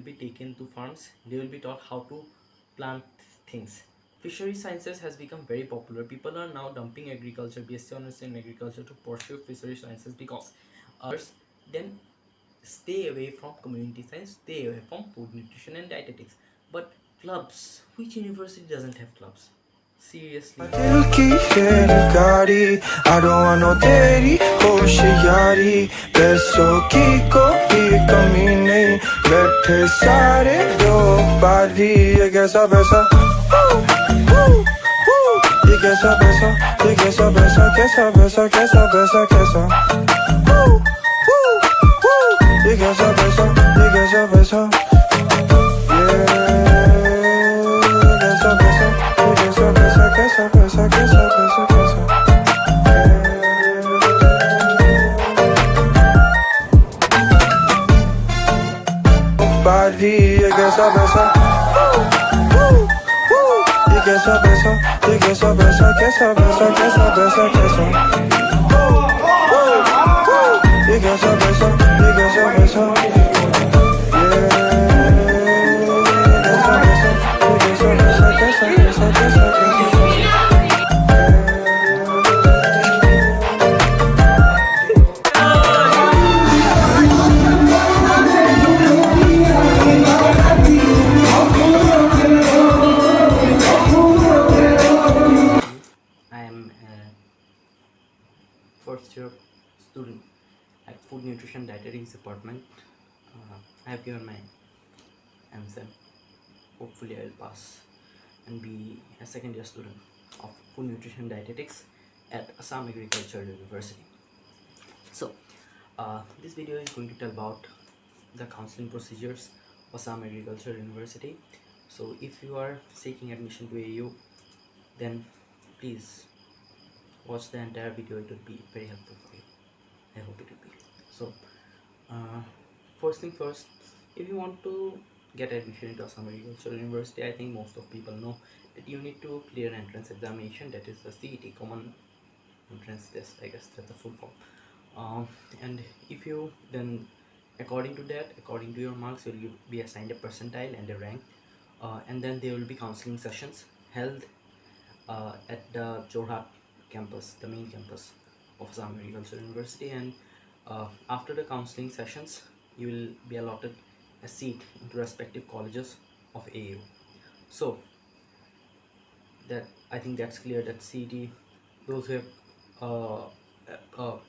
will be taken to farms. They will be taught how to plant things. Fishery sciences has become very popular. People are now dumping agriculture, BSc honors in agriculture, to pursue fishery sciences because others then stay away from community science, stay away from food nutrition and dietetics. But clubs, which university doesn't have clubs? Seriously. दिल की है गाड़ी I don't want no तेरी होशियारी पैसों की कोई कमी नहीं बैठे सारे लोग बारी ये कैसा पैसा ये कैसा पैसा ये कैसा पैसा कैसा पैसा कैसा पैसा कैसा ये कैसा पैसा ये कैसा पैसा कैसा पैसा कैसा पैसा कैसा बारी ये कैसा पैसा ये कैसा पैसा ये कैसा पैसा कैसा पैसा कैसा पैसा कैसा ये कैसा पैसा ये कैसा पैसा First year student at food nutrition dietetics department. I have given my answer. Hopefully I will pass and be a second year student of food nutrition dietetics at Assam Agricultural University. So this video is going to tell about the counseling procedures of Assam Agricultural University. So if you are seeking admission to AAU, then please watch the entire video. It would be very helpful for you. I hope it will be. So first thing first, if you want to get admission into Assam Agricultural University, I think most of people know that you need to clear entrance examination, that is the CET, common entrance test, I guess that's the full form. And if you then, according to that, according to your marks, you will be assigned a percentile and a rank, and then there will be counseling sessions held at the Jorhat campus, the main campus of Assam Agricultural University. And after the counseling sessions, you will be allotted a seat into respective colleges of AAU. So that, I think that's clear, that CET, those who have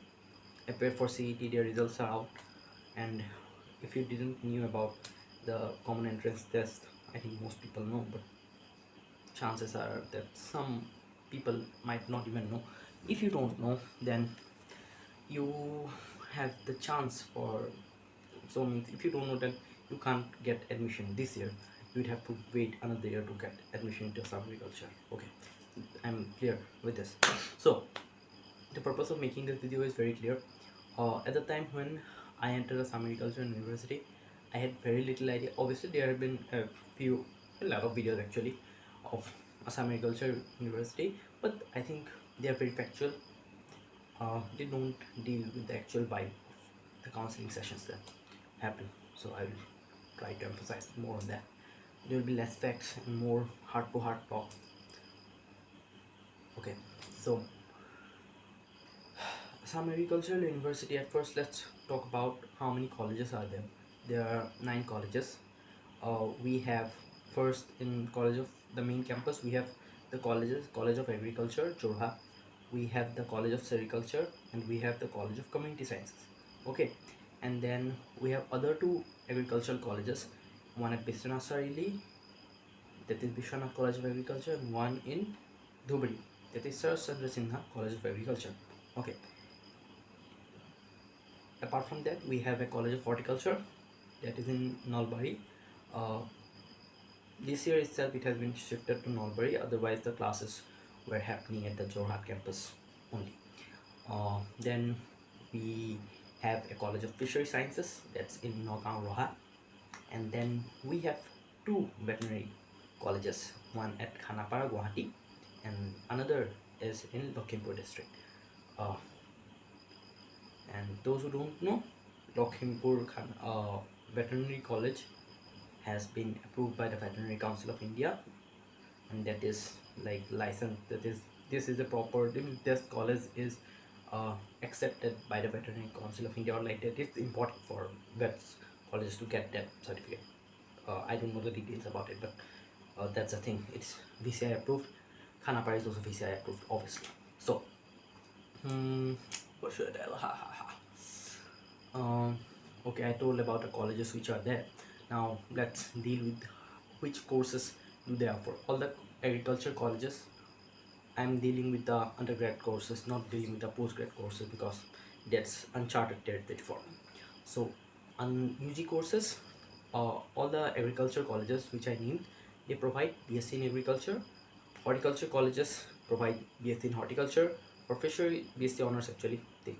applied for CET, their results are out. And if you didn't knew about the common entrance test, I think most people know, but chances are that some people might not even know. If you don't know, then you have the chance for, so means if you don't know, then you can't get admission this year. You'd have to wait another year to get admission into Assam Agriculture. Okay, I'm clear with this. So the purpose of making this video is very clear. At the time when I entered Assam Agricultural University, I had very little idea. Obviously there have been a lot of videos actually of Assam Agricultural University, but I think they are very factual. They don't deal with the actual vibe of the counseling sessions that happen. So I will try to emphasize more on that. There will be less facts and more heart-to-heart talk. Okay, so Assam Agricultural University, at first let's talk about how many colleges are there. There are 9 colleges. We have first in college of the main campus, we have the colleges, College of Agriculture, Jorha, we have the College of Sericulture, and we have the College of Community Sciences. Okay, and then we have other 2 agricultural colleges, one at Biswanasarili, that is Vishwanath College of Agriculture, and one in Dhubri, that is Sir Chandra Sinha College of Agriculture. Okay, apart from that, we have a College of Horticulture that is in Nalbari. This year itself it has been shifted to Nalbari, otherwise the classes were happening at the Jorhat campus only. Then we have a College of Fishery Sciences that's in Nagaon Roha, and then we have 2 veterinary colleges, one at Khanapara, Guwahati, and another is in Lakhimpur district. And those who don't know, Lakhimpur Veterinary College has been approved by the Veterinary Council of India, and that is like licensed. That is, this is a proper, this college is accepted by the Veterinary Council of India, or like that. It's important for vets colleges to get that certificate. I don't know the details about it, but that's the thing. It's VCI approved. Khanapara is also VCI approved, obviously. So, what should I tell? Ha ha ha. Okay, I told about the colleges which are there. Now let's deal with which courses do they offer. All the agriculture colleges, I'm dealing with the undergrad courses, not dealing with the postgrad courses, because that's uncharted territory for me. So on UG courses, all the agriculture colleges which I named, they provide BSc in agriculture. Horticulture colleges provide BSc in horticulture. For fishery, BSc honors, actually they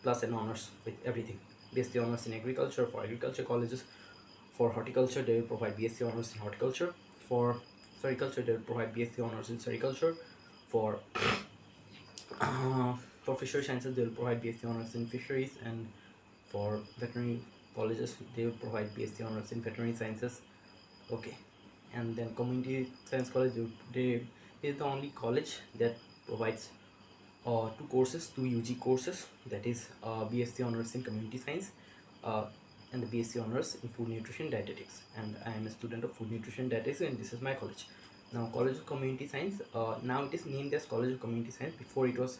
plus and honors with everything. BSc honors in agriculture for agriculture colleges. For horticulture, they will provide BSc honors in horticulture. For sericulture, they will provide BSc honors in sericulture. For for fishery sciences, they will provide BSc honors in fisheries, and for veterinary colleges, they will provide BSc honors in veterinary sciences. Okay, and then community science college, they is the only college that provides two courses, two UG courses, that is BSc honors in community science and the BSc honors in food nutrition dietetics, and I am a student of food nutrition dietetics, and this is my college. Now College of Community Science, now it is named as College of Community Science. Before it was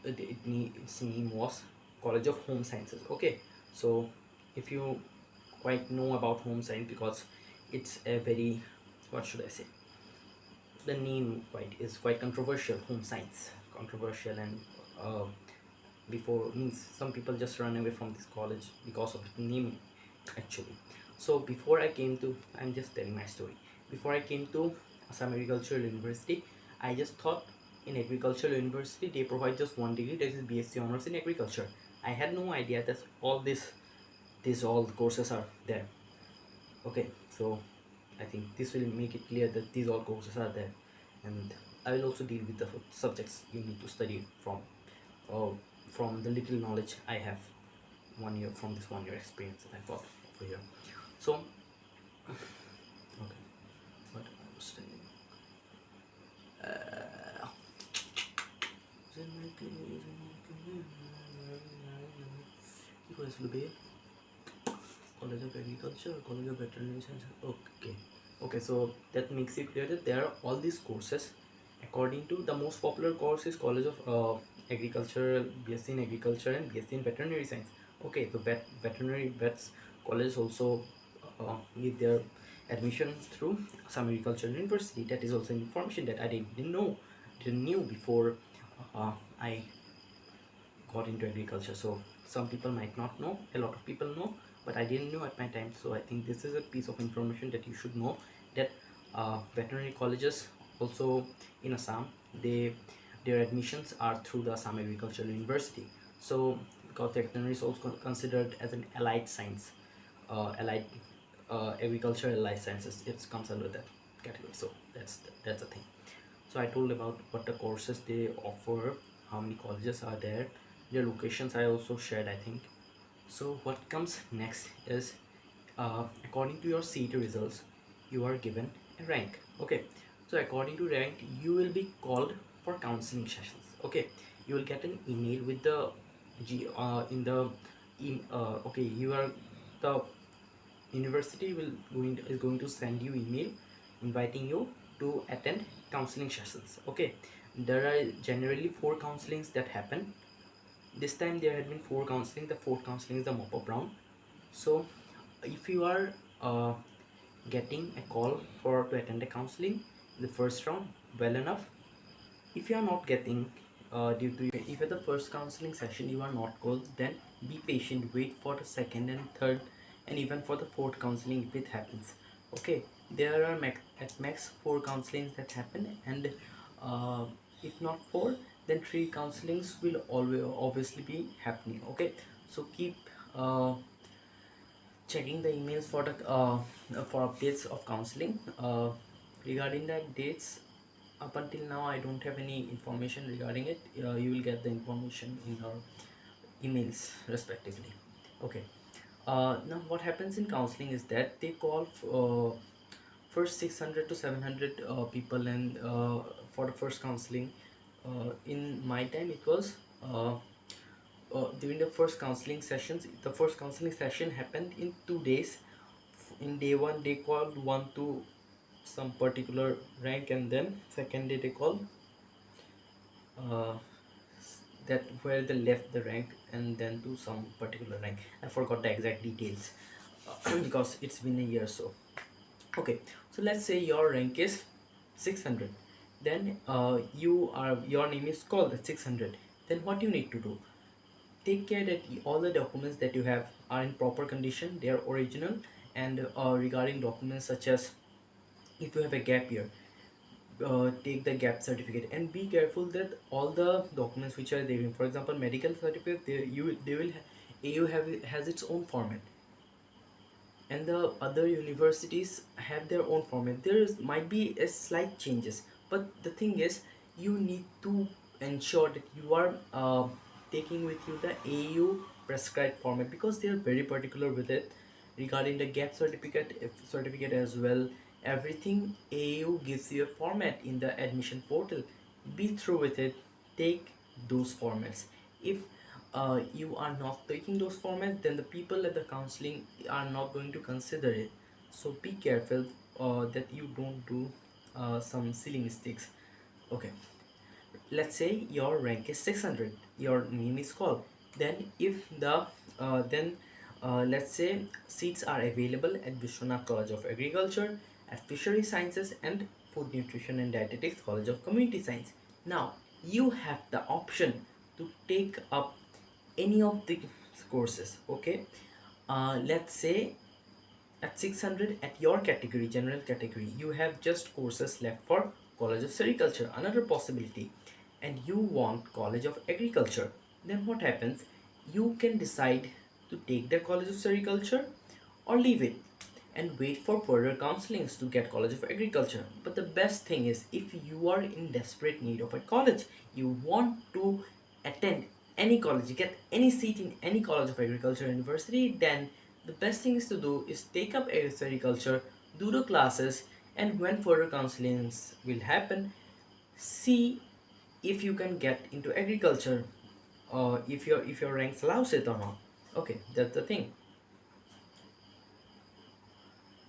its name was College of Home Sciences. Okay, so if you quite know about home science, because it's a very, what should I say, the name is quite controversial. Home science, controversial, and before means some people just run away from this college because of the name, actually. So before I came to, I'm just telling my story. Before I came to Assam Agricultural University, I just thought in agricultural university they provide just one degree, that is BSc honors in agriculture. I had no idea that all these all courses are there. Okay, so I think this will make it clear that these all courses are there, and I will also deal with the subjects you need to study uh, from the little knowledge I have 1 year, from this 1 year experience that I got over here. So okay, what I was saying, College of Agriculture, College of Veterinary Science. Okay, so that makes it clear that there are all these courses. According to the most popular course is College of Agriculture, BSc in Agriculture, and BSc in Veterinary Science. Okay, so veterinary vets colleges also give their admission through some agricultural university. That is also information that I didn't knew before I got into agriculture. So some people might not know, a lot of people know, but I didn't know at my time. So I think this is a piece of information that you should know, that veterinary colleges also in Assam, their admissions are through the Assam Agricultural University. So because veterinary is also considered as an allied science, allied agriculture, allied sciences, it comes under that category. So that's the thing. So I told about what the courses they offer, how many colleges are there, their locations I also shared, I think. So what comes next is, according to your CET results, you are given a rank. Okay, so according to rank, you will be called for counseling sessions. Okay, you will get an email with the okay, you are the university is going to send you email inviting you to attend counseling sessions. Okay, there are generally 4 counselings that happen. This time there had been 4 counseling. The 4th counseling is the mop-up round. So if you are getting a call for to attend a counseling in the first round, well enough. If you are not getting due to, if at the first counseling session you are not called, then be patient, wait for the second and third and even for the 4th counseling if it happens. Okay, there are at max 4 counselings that happen, and if not 4, then 3 counselings will always obviously be happening. Okay, so keep checking the emails for the for updates of counseling. Regarding the dates, up until now I don't have any information regarding it. You will get the information in your emails respectively. Okay, Now what happens in counseling is that they call first 600 to 700 people, and for the first counseling, in my time it was during the first counseling sessions. The first counseling session happened in 2 days. In day one they called one to some particular rank, and then second day they called uh, that where they left the rank, and then to some particular rank. I forgot the exact details because it's been a year. So okay, so let's say your rank is 600. Then your name is called at 600. Then what you need to do, take care that all the documents that you have are in proper condition, they are original. And regarding documents such as, if you have a gap year, take the gap certificate, and be careful that all the documents which are there, for example medical certificate, they will AU has its own format, and the other universities have their own format. Might be a slight changes, but the thing is, you need to ensure that you are taking with you the AU prescribed format, because they are very particular with it. Regarding the gap certificate, certificate as well, everything AU gives you a format in the admission portal. Be through with it, take those formats. If you are not taking those formats, then the people at the counseling are not going to consider it. So be careful that you don't do some silly mistakes. Okay, let's say your rank is 600, your name is called. Then if the then let's say seats are available at Vishwanath College of Agriculture, at Fishery Sciences, and Food Nutrition and Dietetics College of Community Science. Now you have the option to take up any of the courses. Okay, let's say at 600, at your category, general category, you have just courses left for College of Sericulture, another possibility, and you want College of Agriculture. Then what happens, you can decide to take the College of Sericulture or leave it and wait for further counselings to get College of Agriculture. But the best thing is, if you are in desperate need of a college, you want to attend any college, get any seat in any College of Agriculture University, then the best thing is to do is take up agriculture, do the classes, and when further counselings will happen, see if you can get into agriculture, if your ranks allows it or not. Okay, that's the thing.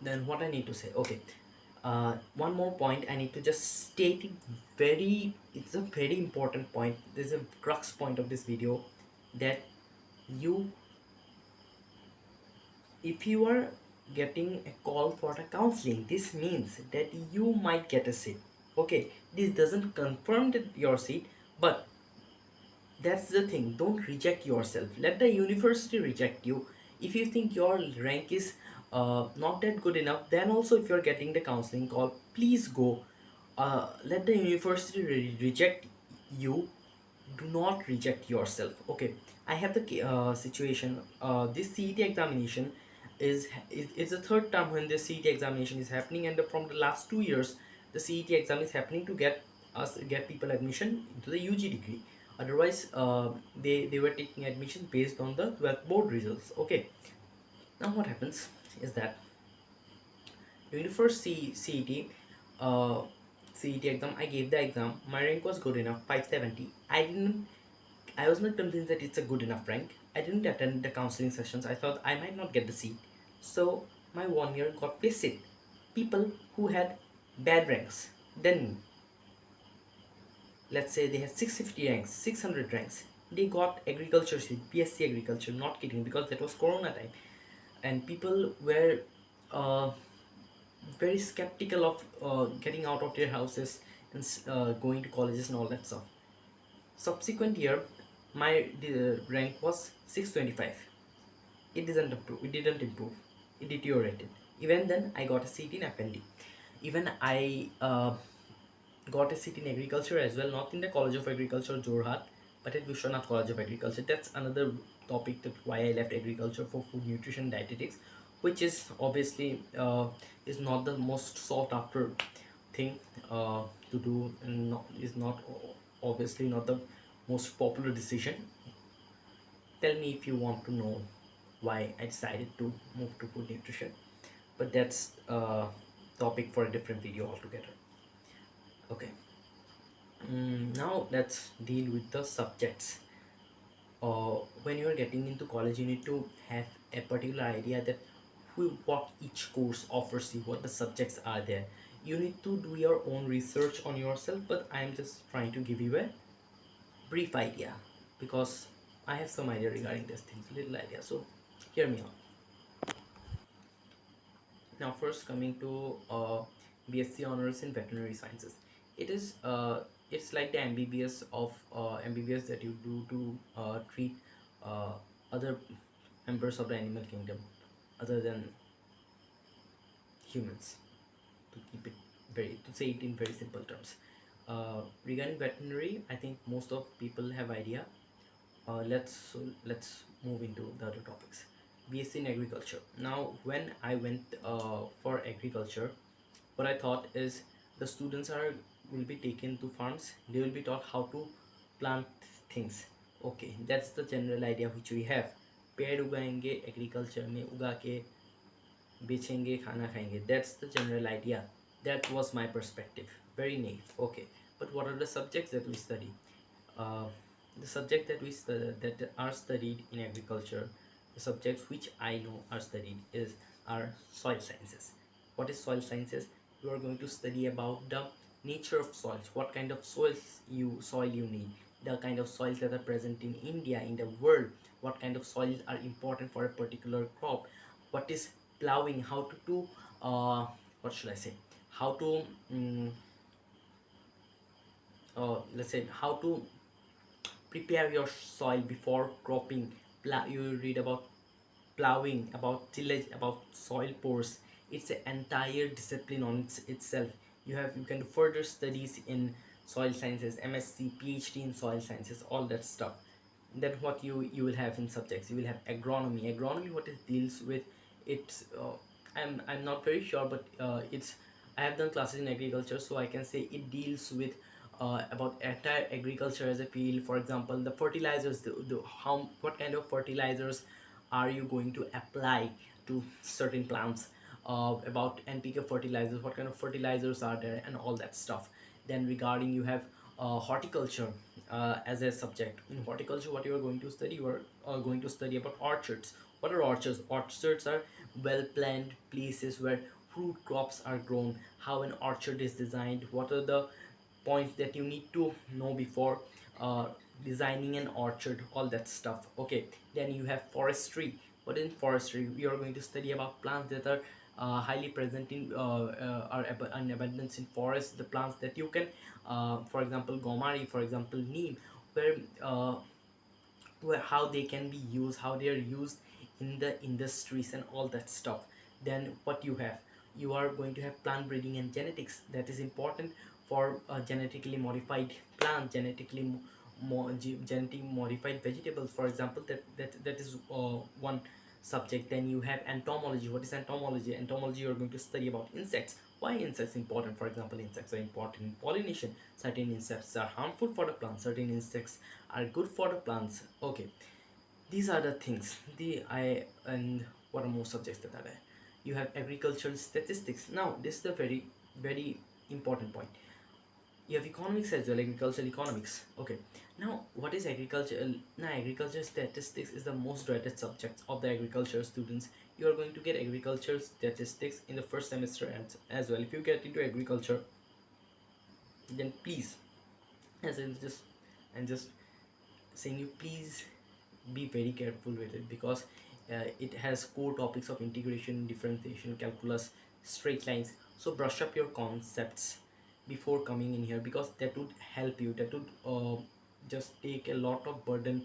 Then what I need to say, okay, one more point I need to just state it. It's a very important point. This is a crux point of this video, that you if you are getting a call for the counseling, this means that you might get a seat. Okay, this doesn't confirm that your seat, but that's the thing. Don't reject yourself. Let the university reject you. If you think your rank is not that good enough, then also if you're getting the counseling call, please go. Let the university reject you. Do not reject yourself. Okay, I have the situation. This CET examination is the third time when the CET examination is happening, and from the last 2 years, the CET exam is happening to get people admission into the UG degree. Otherwise, they were taking admission based on the 12th board results. Okay, now what happens is that during the first CET exam, I gave the exam. My rank was good enough, 570. I was not convinced that it's a good enough rank. I didn't attend the counseling sessions. I thought I might not get the seat. So my 1 year got wasted. People who had bad ranks than me, let's say they had 650 ranks, 600 ranks, they got agriculture seat, BSc agriculture, not kidding, because that was Corona time. And people were uh, very skeptical of getting out of their houses and going to colleges and all that stuff. Subsequent year, my rank was 625. It didn't improve, it deteriorated. Even then I got a seat in FND. Even I got a seat in agriculture as well, not in the College of Agriculture Jorhat, but at Vishwanath College of Agriculture. That's another topic, that why I left agriculture for food nutrition dietetics, which is obviously is not the most sought after thing to do, and is not obviously not the most popular decision. Tell me if you want to know why I decided to move to food nutrition, but that's a topic for a different video altogether. Okay. Now let's deal with the subjects. When you are getting into college, you need to have a particular idea that what each course offers you, what the subjects are there. You need to do your own research on yourself, but I am just trying to give you a brief idea because I have some idea regarding this things, little idea. So hear me out. Now, first coming to BSc honors in veterinary sciences, it is it's like the MBBS of MBBS that you do to treat uh, other members of the animal kingdom other than humans, to keep it very, to say it in very simple terms. Regarding veterinary, I think most of people have idea. Let's move into the other topics. BSc in agriculture. Now, when I went for agriculture, what I thought is the students are will be taken to farms. They will be taught how to plant things. Okay, that's the general idea which we have. पेड़ उगाएंगे agriculture में उगा के बेचेंगे खाना खाएंगे. That's the general idea. That was my perspective. Very naive. Okay, but what are the subjects that we study? uh, the subject that that are studied in agriculture, the subjects which I know are studied are soil sciences. What is soil sciences? You are going to study about the nature of soils, what kind of soil you need, the kind of soils that are present in India, in the world, what kind of soils are important for a particular crop, what is plowing, how to do what should I say, how to let's say how to prepare your soil before cropping. You read about plowing, about tillage, about soil pores. It's an entire discipline on itself. You can do further studies in soil sciences, MSc, PhD in soil sciences, all that stuff. Then what you will have in subjects, you will have agronomy. What it deals with, it's I'm not very sure, but it's, I have done classes in agriculture, so I can say it deals with about entire agriculture as a field. For example, the fertilizers, the how, what kind of fertilizers are you going to apply to certain plants, about NPK fertilizers, what kind of fertilizers are there, and all that stuff. Then regarding, you have horticulture as a subject. In horticulture, what you are going to study, you are going to study about orchards. What are orchards? Orchards are well planned places where fruit crops are grown. How an orchard is designed, what are the points that you need to know before uh, designing an orchard, all that stuff. Okay, then you have forestry. What in forestry, we are going to study about plants that are highly present in an abundance in forests, the plants that you can for example gomari, for example neem, where how they can be used, how they are used in the industries and all that stuff. Then what you have, you are going to have plant breeding and genetics. That is important for genetically modified plants, genetically modified vegetables, for example. That is one subject. Then you have entomology. What is entomology? Entomology, you are going to study about insects. Why insects important? For example, insects are important in pollination. Certain insects are harmful for the plants, certain insects are good for the plants. Okay, these are the things. The I and what are more subjects that are there? You have agricultural statistics. Now this is the very important point. You have economics as well, agricultural economics. Okay, now what is agriculture? Now agriculture statistics is the most dreaded subject of the agriculture students. You are going to get agriculture statistics in the first semester as well. If you get into agriculture, then please, as in just, and just saying you, please be very careful with it, because it has core topics of integration, differentiation, calculus, straight lines. So brush up your concepts before coming in here, because that would help you, that would just take a lot of burden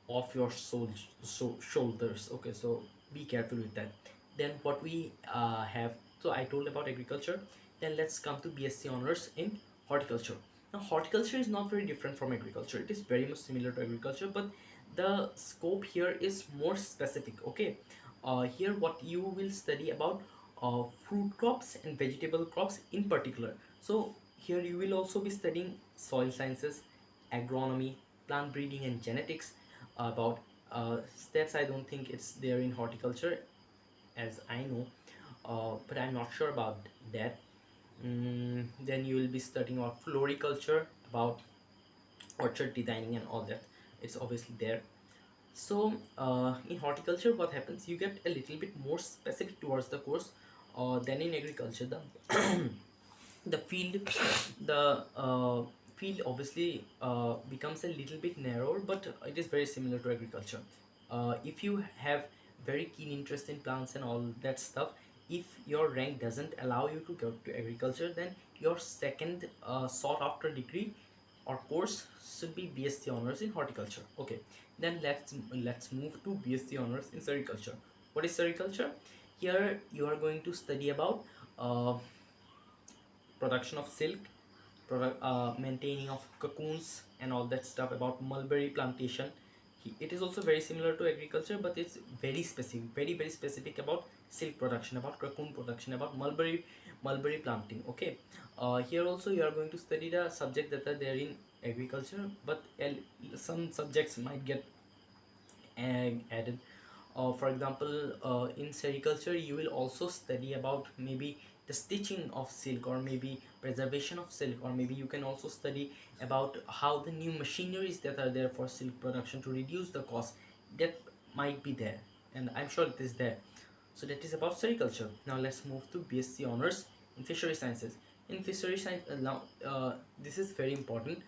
off your shoulders. Okay, so be careful with that. Then what we have, so I told about agriculture. Then let's come to BSc honors in horticulture. Now horticulture is not very different from agriculture, it is very much similar to agriculture, but the scope here is more specific. Okay, here what you will study about fruit crops and vegetable crops in particular. So here you will also be studying soil sciences, agronomy, plant breeding and genetics, about Stats, I don't think it's there in horticulture, as I know, but I'm not sure about that. Then you will be studying about floriculture, about orchard designing and all that. It's obviously there. So in horticulture, what happens, you get a little bit more specific towards the course than in agriculture. The field the field obviously becomes a little bit narrower, but it is very similar to agriculture. If you have very keen interest in plants and all that stuff, if your rank doesn't allow you to go to agriculture, then your second sought after degree or course should be BSc honors in horticulture. Okay, then let's move to BSc honors in sericulture. What is sericulture? Here you are going to study about production of silk, maintaining of cocoons and all that stuff, about mulberry plantation. It is also very similar to agriculture, but it's very specific, very specific about silk production, about cocoon production, about mulberry planting. Okay, here also you are going to study the subject that are there in agriculture, but some subjects might get added. For example, in sericulture you will also study about maybe the stitching of silk, or maybe preservation of silk, or maybe you can also study about how the new machineries that are there for silk production to reduce the cost, that might be there, and I'm sure it is there. So that is about sericulture. Now let's move to BSc honors in fishery sciences. In fishery science, now this is very important.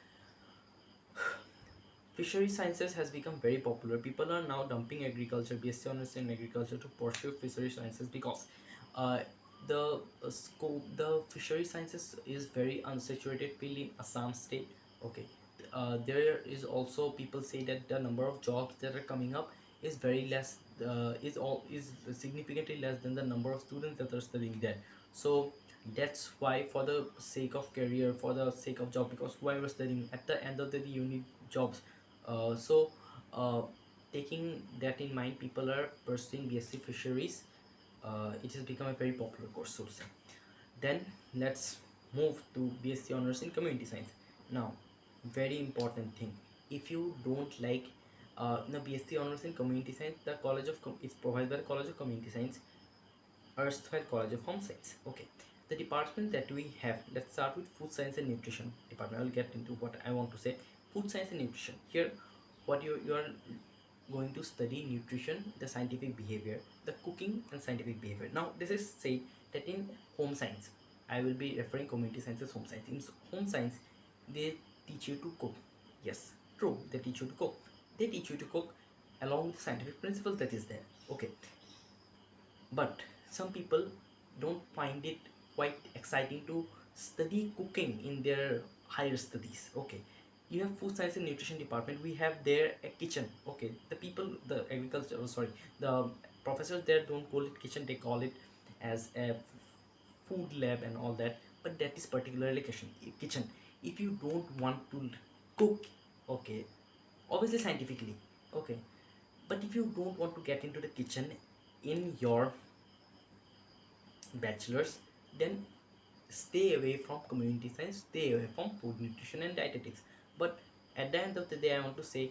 Fishery sciences has become very popular. People are now dumping agriculture, BSc honors in agriculture, to pursue fishery sciences, because uh, the fishery sciences is very unsaturated field in Assam state. Okay, there is also, people say that the number of jobs that are coming up is very less, is significantly less than the number of students that are studying there. So that's why, for the sake of career, for the sake of job, because whoever studying, at the end of the day you need jobs. So uh, taking that in mind, people are pursuing BSc fisheries. It has become a very popular course, so to say. Then let's move to BSc honors in community science. Now, very important thing, if you don't like the BSc honors in community science, the college of it's provided by the College of Community Science, erstwhile College of Home Science. Okay, the department that we have, let's start with food science and nutrition department. I will get into what I want to say. Food science and nutrition. Here, what you are going to study nutrition, the scientific behavior, the cooking and scientific behavior. Now this is said that in home science, I will be referring community science as home science. In home science, they teach you to cook. Yes, true, they teach you to cook. They teach you to cook along with scientific principles that is there. Okay, but some people don't find it quite exciting to study cooking in their higher studies. Okay, you have food science and nutrition department, we have there a kitchen. Okay, the people, the agriculture, oh, sorry, the professors there don't call it kitchen, they call it as a food lab and all that, but that is particularly kitchen. If you don't want to cook, okay, obviously scientifically, okay, but if you don't want to get into the kitchen in your bachelor's, then stay away from community science, stay away from food nutrition and dietetics. But at the end of the day, I want to say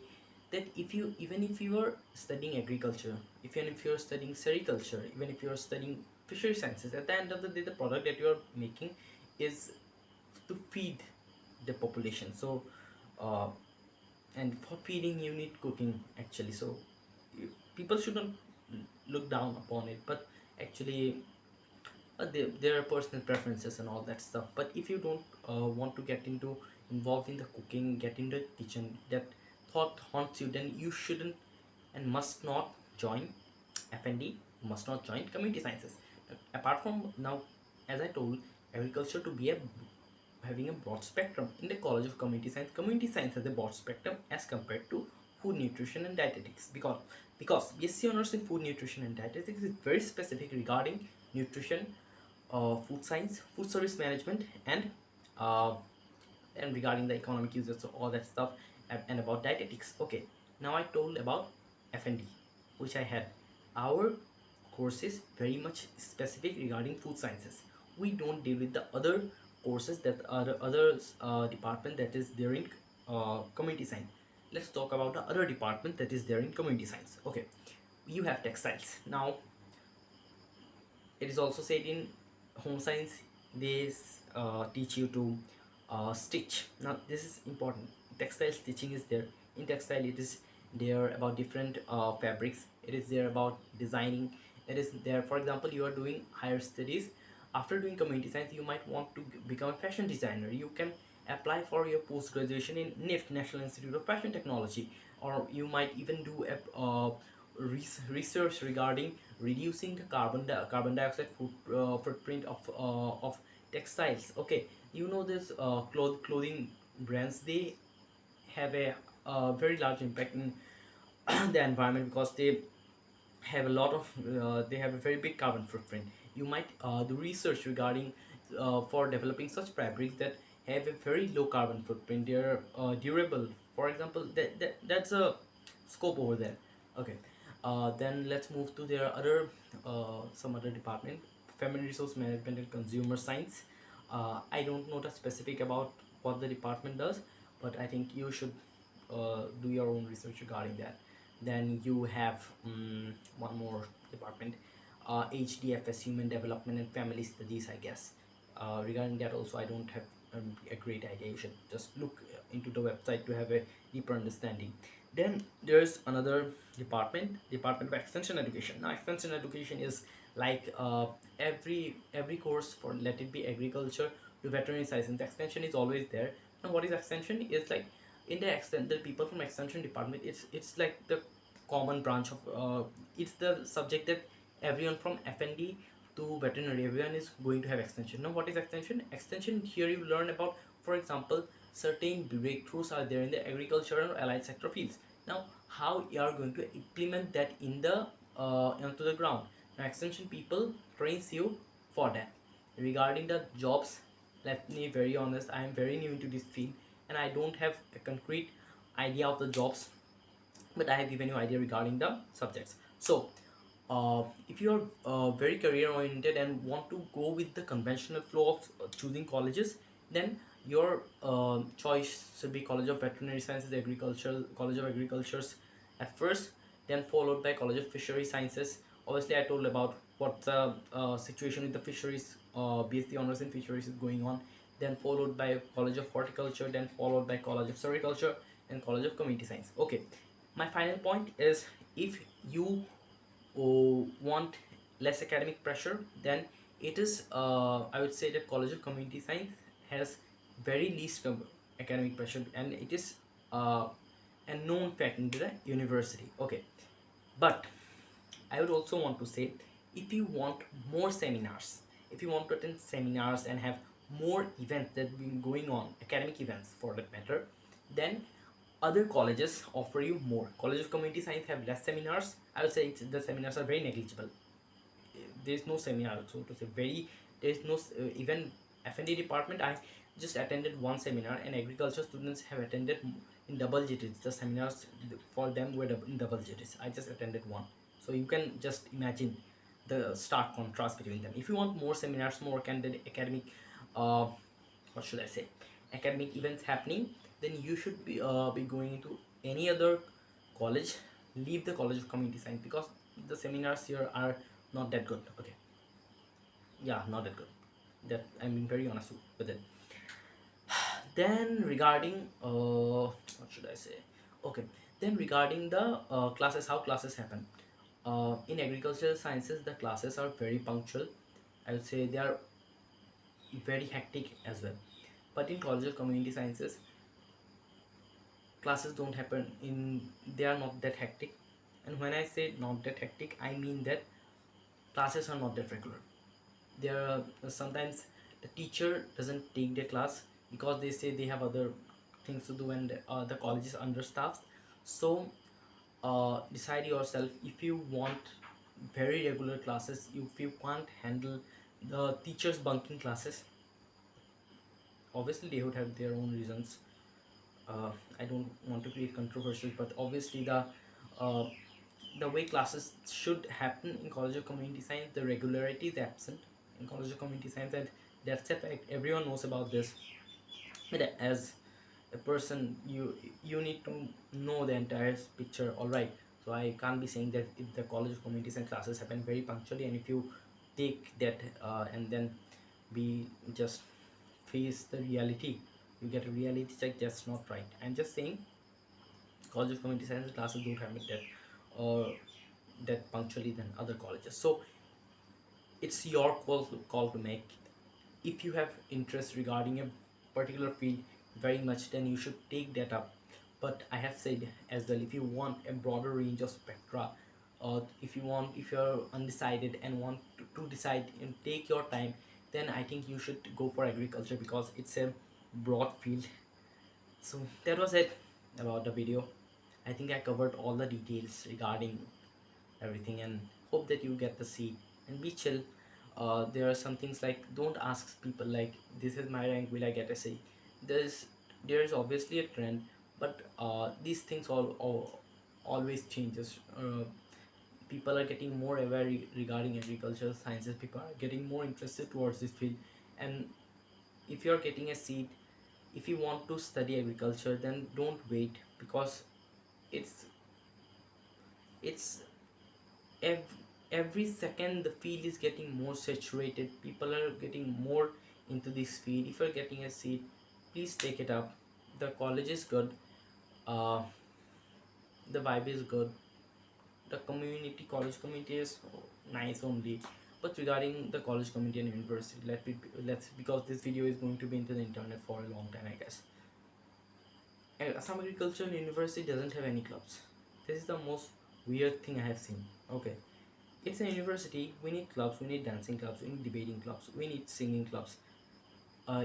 that if you, even if you are studying agriculture, even if you are studying sericulture, even if you are studying fishery sciences, at the end of the day, the product that you are making is to feed the population. So uh, and for feeding you need cooking actually. So people shouldn't look down upon it, but actually there are personal preferences and all that stuff. But if you don't want to get into involved in the cooking, get in the kitchen, that thought haunts you, then you shouldn't and must not join FND, must not join community sciences. Apart from, now, as I told, agriculture to be a having a broad spectrum. In the College of Community Science has a broad spectrum as compared to food nutrition and dietetics, because BSc honors in food nutrition and dietetics is very specific regarding nutrition, food science, food service management, uh, and regarding the economic uses, so all that stuff, and about dietetics. Okay, now I told about FND, which I had. Our course is very much specific regarding food sciences. We don't deal with the other courses that are the other department that is there in community science. let's talk about the other department that is there in community science. Okay, you have textiles. Now it is also said in home science they teach you to stitch. Now this is important. Textile stitching is there. In textile it is there about different fabrics. It is there about designing. It is there, for example, you are doing higher studies. After doing community science you might want to become a fashion designer. You can apply for your post graduation in NIFT, National Institute of Fashion Technology, or you might even do a research regarding reducing the carbon dioxide footprint of textiles. Okay, you know this clothing brands, they have a very large impact in the environment because they have a lot of they have a very big carbon footprint. You might do research regarding for developing such fabrics that have a very low carbon footprint. They're durable, for example. That's a scope over there. Okay, then let's move to their other some other department: family resource management and consumer science. I don't know the specific about what the department does, but I think you should do your own research regarding that. Then you have one more department, HDFS, Human Development and Family Studies, I guess. Regarding that also I don't have a great idea. You should just look into the website to have a deeper understanding. Then there's another department of extension education. Now extension education is like every course, for let it be agriculture to veterinary science, extension is always there. Now what is extension is like, in the people from extension department, it's like the common branch of it's the subject that everyone from FND to veterinary, everyone is going to have extension. Now what is extension? Extension, here you learn about, for example, certain breakthroughs are there in the agricultural or allied sector fields. Now how you are going to implement that in the onto the ground. Now extension people trains you for that. Regarding the jobs, let me very honest, I am very new into this field and I don't have a concrete idea of the jobs, but I have given you idea regarding the subjects. So if you are very career oriented and want to go with the conventional flow of choosing colleges, then your choice should be College of Veterinary Sciences, Agricultural College of Agricultures at first, then followed by College of Fishery Sciences. Obviously I told about what the situation with the fisheries, BSc honors in fisheries is going on, then followed by College of Horticulture, then followed by College of Sericulture and College of Community Science. Okay, my final point is, if you want less academic pressure, then it is I would say that College of Community Science has very least academic pressure, and it is a known fact in the university. Okay, but I would also want to say, if you want more seminars, if you want to attend seminars and have more events that have been going on, academic events for that matter, then other colleges offer you more. College of Community Science have less seminars. I would say the seminars are very negligible. There is no seminar, so to say, very, there is no even FND department. I just attended one seminar, and agriculture students have attended in double digits. The seminars for them were in double digits. I just attended one, so you can just imagine the stark contrast between them. If you want more seminars, more academic what should I say, academic events happening, then you should be going into any other college. Leave the College of Community Science, because the seminars here are not that good. Okay, yeah, not that good. That I'm being very honest with it. Then regarding what should I say? Okay, then regarding the classes, how classes happen. In agricultural sciences, the classes are very punctual. I would say they are very hectic as well. But in College of Community Sciences, classes don't happen in, they are not that hectic. And when I say not that hectic, I mean that classes are not that regular. There are sometimes the teacher doesn't take their class because they say they have other things to do, and the college is understaffed. So decide yourself. If you want very regular classes, if you can't handle the teachers bunking classes, obviously they would have their own reasons. I don't want to create controversies, but obviously uh, the way classes should happen in College of Community Science, the regularity is absent in College of Community Science, and that's a fact. Everyone knows about this. But as a person, you need to know the entire picture, all right? So I can't be saying that if the college communities and classes happen very punctually, and if you take that and then be just face the reality, you get a reality check, that's not right. I'm just saying college community science classes don't have it that punctually than other colleges. So it's your call to make. If you have interest regarding a particular field very much, then you should take that up. But I have said as well, if you want a broader range of spectra, or if you're undecided and want to decide and take your time, then I think you should go for agriculture because it's a broad field. So that was it about the video. I think I covered all the details regarding everything, and hope that you get the seat and be chill. There are some things like, don't ask people like, this is my rank, will I get a seat? There is obviously a trend, but these things always changes. People are getting more aware regarding agricultural sciences. People are getting more interested towards this field, and if you're getting a seat, if you want to study agriculture, then don't wait, because it's every second the field is getting more saturated. People are getting more into this field. If you're getting a seat, please take it up. The college is good, uh, the vibe is good, the college community is nice only. But regarding the college community and university, let's because this video is going to be into the internet for a long time, I guess. And Assam Agricultural University doesn't have any clubs. This is the most weird thing I have seen. Okay, it's a university, we need clubs, we need dancing clubs, we need debating clubs, we need singing clubs.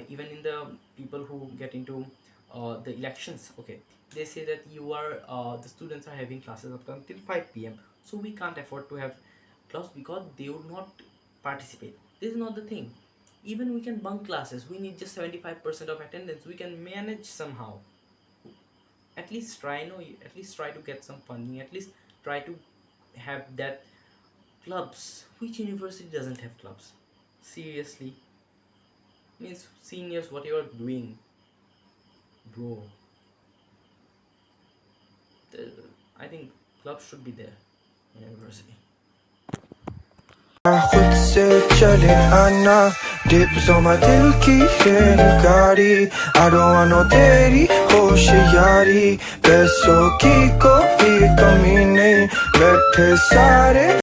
Even in the people who get into the elections, okay, they say that the students are having classes up until 5 p.m, so we can't afford to have clubs because they would not participate. This is not the thing. Even we can bunk classes, we need just 75% of attendance, we can manage somehow. At least try, no, at least try to get some funding, at least try to have that clubs. Which university doesn't have clubs? Seriously, means seniors, what you are doing, bro? I think clubs should be there in university. खुद से चले आना dips my दिल की रेलगाड़ी I don't want no तेरी होशियारी पैसों की कोई कमी नहीं बैठे सारे